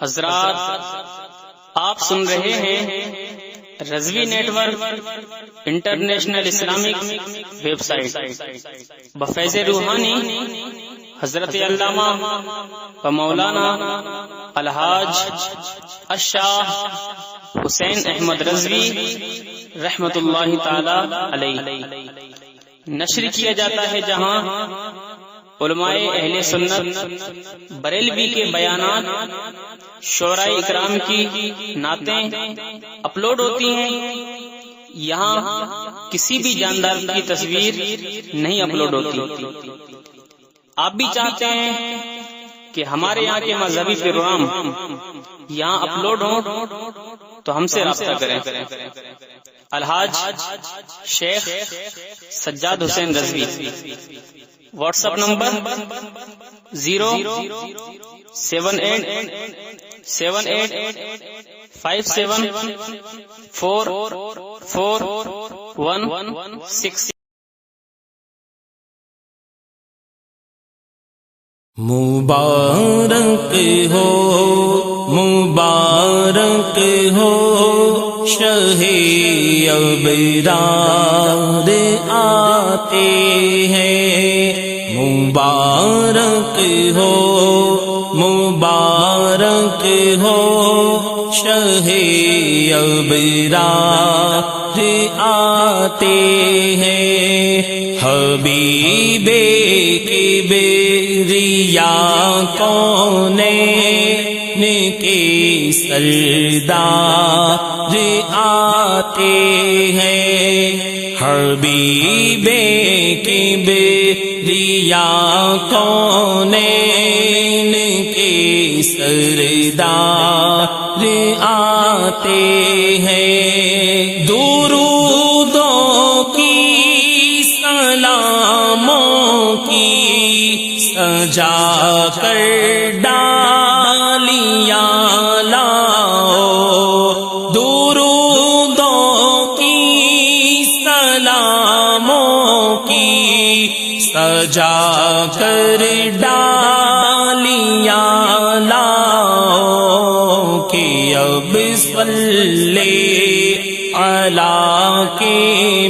حضرات، آپ سن رہے ہیں Rizvi network international Islamic website بفیض روحانی حضرت علامہ و مولانا الحاج الشاہ حسین احمد رضوی رحمت اللہ تعالی علیہ نشر کیا جاتا ہے، جہاں علماء اہل سنت بریلوی کے بیانات، شعراء اکرام کی نعتیں اپلوڈ ہوتی ہیں۔ یہاں کسی بھی جاندار کی تصویر نہیں اپلوڈ ہوتی۔ آپ بھی چاہتے ہیں کہ ہمارے یہاں کے مذہبی پروگرام یہاں اپلوڈ ہوں تو ہم سے رابطہ کریں۔ الحاج شیخ سجاد حسین رضوی، واٹس ایپ نمبر 07878574416۔ مبارک ہو مبارک ہو شہ ابرار آتے ہیں، مبارک ہو مبارک ہو شہ ابرار آتے ہیں، حبیب کبریا کونین کے سردار آتے ہیں، حبیب کبریا کونین کے سردار آتے ہیں، درودوں کی سلاموں کی سجا کر ڈالیاں لاؤ، درودوں کی سلاموں کی سجا کر ڈالیاں لاؤ، کہ اب صلی علی کے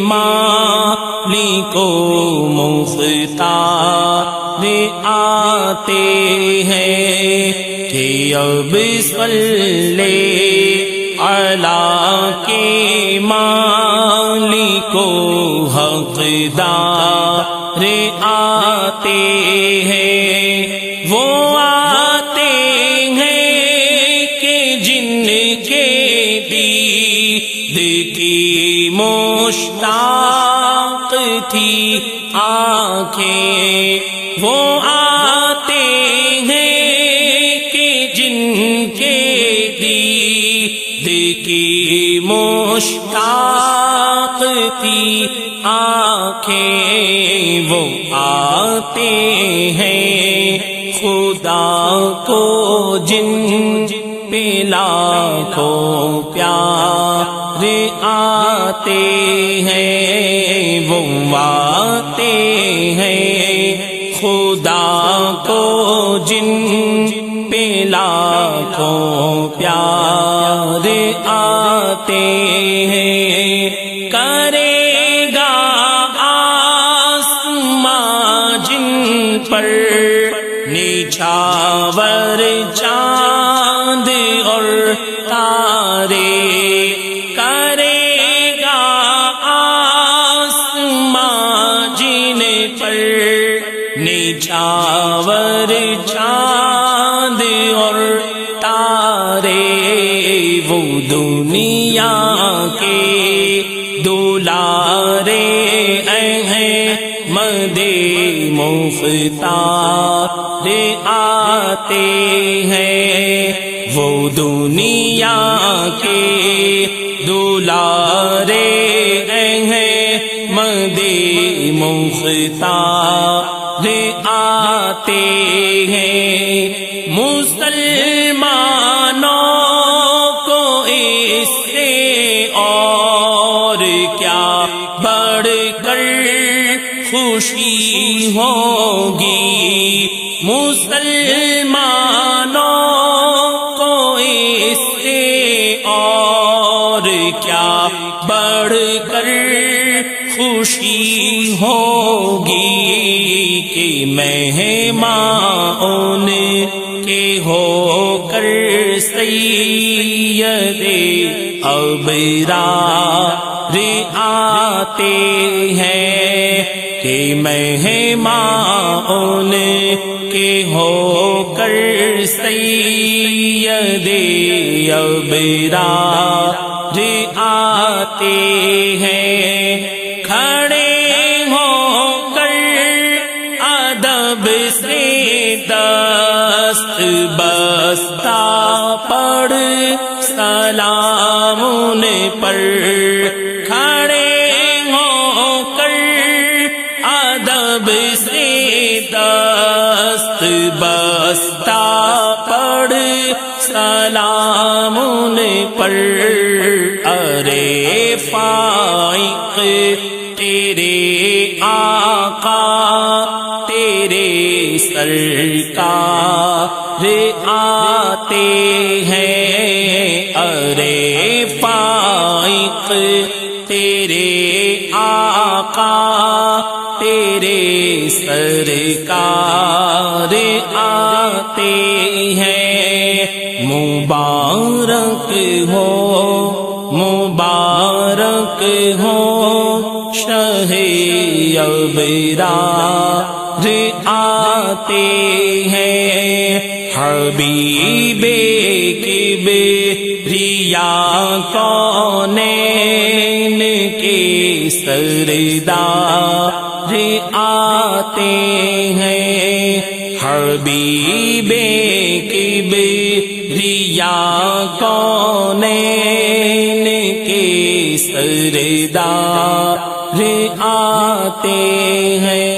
مالک و مختار آتے ہیں، کہ اب صلی علی کے مالک و حقدار آتے ہیں، وہ آتے ہیں کہ جن کے دید کی مشتاق تھی آنکھیں، وہ آتے ہیں کہ جن کے دید کی مشتاق تھی آنکھیں، وہ آتے ہیں خدا کو جن پہ لاکھوں پیار آتے ہیں، وہ آتے ہیں خدا کو جن پہ لاکھوں پیار آتے ہیں، کرے گا آسماں جن پر نچھاور چاند اور تارے، کرے گا آسماں جن پر نچھاور چاند اور تارے، وہ دنیا کے دلارے احمد مختار آتے ہیں، وہ دنیا کے دلارے احمد مختار آتے ہیں، مسلمانوں کو اس سے اور کیا بڑھ کر خوشی ہوگی، مسلمانوں کو خوشی ہوگی کہ مہمان کے ہو کر سید ابرار آتے ہیں، کہ مہمان کے ہو کر سید ابرار آتے ہیں، کھڑے ہو کر ادب سے دست بستہ پڑھ سلام ان پر، کھڑے ہو کر ادب سے دست بستہ پڑھ سلام ان پر، ارے فائق تیرے آقا تیرے سرکار آتے ہیں، ارے فائق تیرے آقا تیرے سرکار آتے ہیں، مبارک ہو مبارک ہو شہ ابرار آتے ہیں، حبیب کبریا کونین کے سردار آتے ہیں، حبیب کبریا کونین کے سردار آتے ہیں۔